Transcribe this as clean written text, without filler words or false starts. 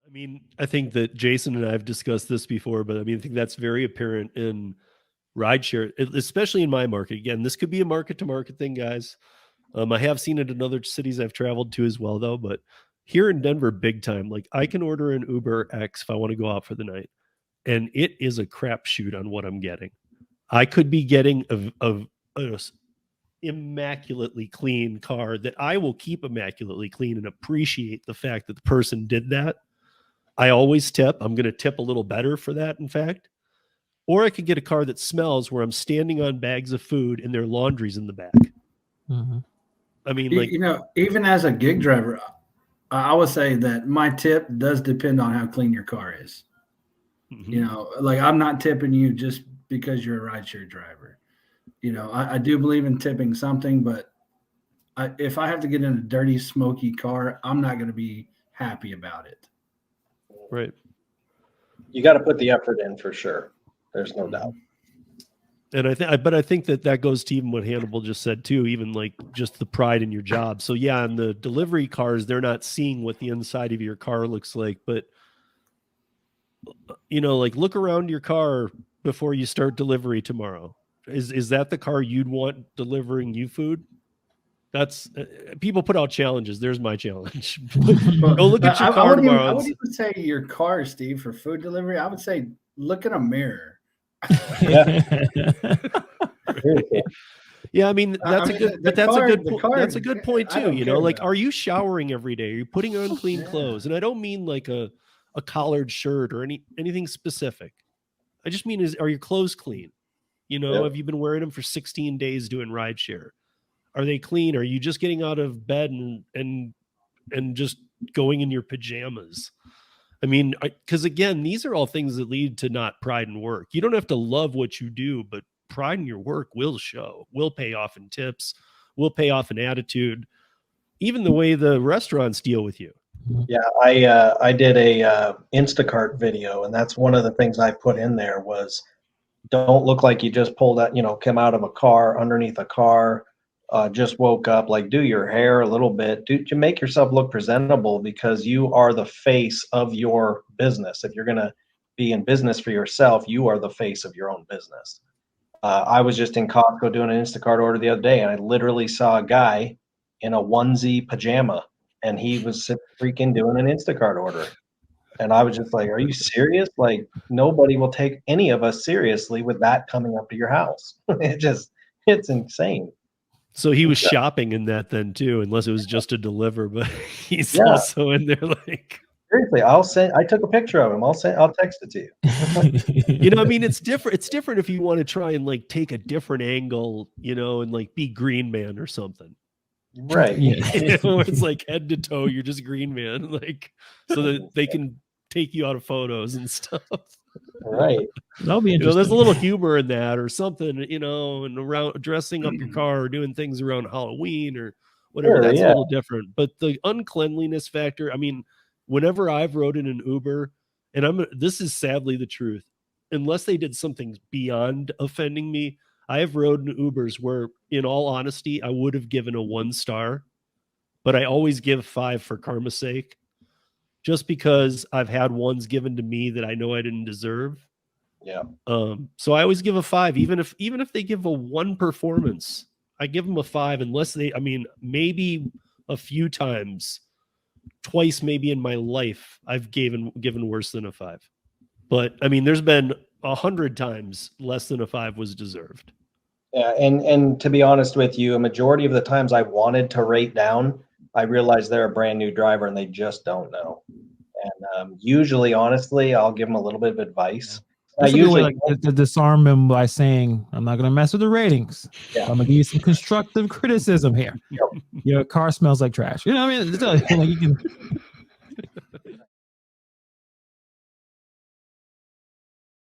I mean, I think that Jason and I have discussed this before, but I mean, I think that's very apparent in rideshare, especially in my market. Again, this could be a market to market thing, guys. I have seen it in other cities I've traveled to as well, though. But here in Denver, big time. Like I can order an Uber X if I want to go out for the night, and it is a crapshoot on what I'm getting. I could be getting a immaculately clean car that I will keep immaculately clean and appreciate the fact that the person did that. I always tip. I'm going to tip a little better for that, in fact. Or I could get a car that smells where I'm standing on bags of food and their laundry's in the back. Mm-hmm. I mean, like, even as a gig driver, I would say that my tip does depend on how clean your car is. Mm-hmm. Like I'm not tipping you just because you're a rideshare driver. I do believe in tipping something, but if I have to get in a dirty, smoky car, I'm not going to be happy about it. Right. You got to put the effort in for sure. There's no doubt. And I think that goes to even what Hannibal just said too, even like just the pride in your job. So yeah, on the delivery cars, they're not seeing what the inside of your car looks like, but like look around your car before you start delivery tomorrow. Is that the car you'd want delivering you food? That's people put out challenges. There's my challenge. Go look at your car tomorrow. I wouldn't even say your car, Steve, for food delivery. I would say look in a mirror. Yeah, I mean that's a good point too. Like, are you showering every day? Are you putting on clean clothes? And I don't mean like a collared shirt or anything specific. I just mean are your clothes clean? Have you been wearing them for 16 days doing rideshare? Are they clean? Are you just getting out of bed and just going in your pajamas? I mean, because again, these are all things that lead to not pride in work. You don't have to love what you do, but pride in your work will show, will pay off in tips, will pay off in attitude, even the way the restaurants deal with you. Yeah, I did a Instacart video, and that's one of the things I put in there was don't look like you just pulled out, come out of a car, underneath a car, just woke up, like do your hair a little bit, to make yourself look presentable, because you are the face of your business. If you're going to be in business for yourself, you are the face of your own business. I was just in Costco doing an Instacart order the other day, and I literally saw a guy in a onesie pajama, and he was freaking doing an Instacart order. And I was just like, are you serious? Like, nobody will take any of us seriously with that coming up to your house. It's insane. So he was shopping in that then too, unless it was just to deliver, but he's also in there like. Seriously, I took a picture of him. I'll text it to you. I mean, it's different. It's different if you want to try and like take a different angle, and like be Green Man or something. Right. It's like head to toe, you're just Green Man, like so that they can take you out of photos and stuff. Right. That'll be interesting. There's a little humor in that or something, and around dressing up your car or doing things around Halloween or whatever. That's a little different. But the uncleanliness factor, I mean, whenever I've rode in an Uber, and this is sadly the truth, unless they did something beyond offending me, I have rode in Ubers where, in all honesty, I would have given a 1 star, but I always give 5 for karma's sake, just because I've had ones given to me that I know I didn't deserve. Yeah. So I always give a 5, even if they give a 1 performance, I give them a 5, unless maybe a few times, twice maybe in my life, I've given worse than a 5. But I mean, there's been 100 times less than a 5 was deserved. Yeah, and to be honest with you, a majority of the times I wanted to rate down, I realized they're a brand new driver and they just don't know. And usually, honestly, I'll give them a little bit of advice. That's a good way, to disarm them by saying, I'm not going to mess with the ratings. Yeah. I'm going to give you some constructive criticism here. Yep. Your car smells like trash. You know what I mean? Like you can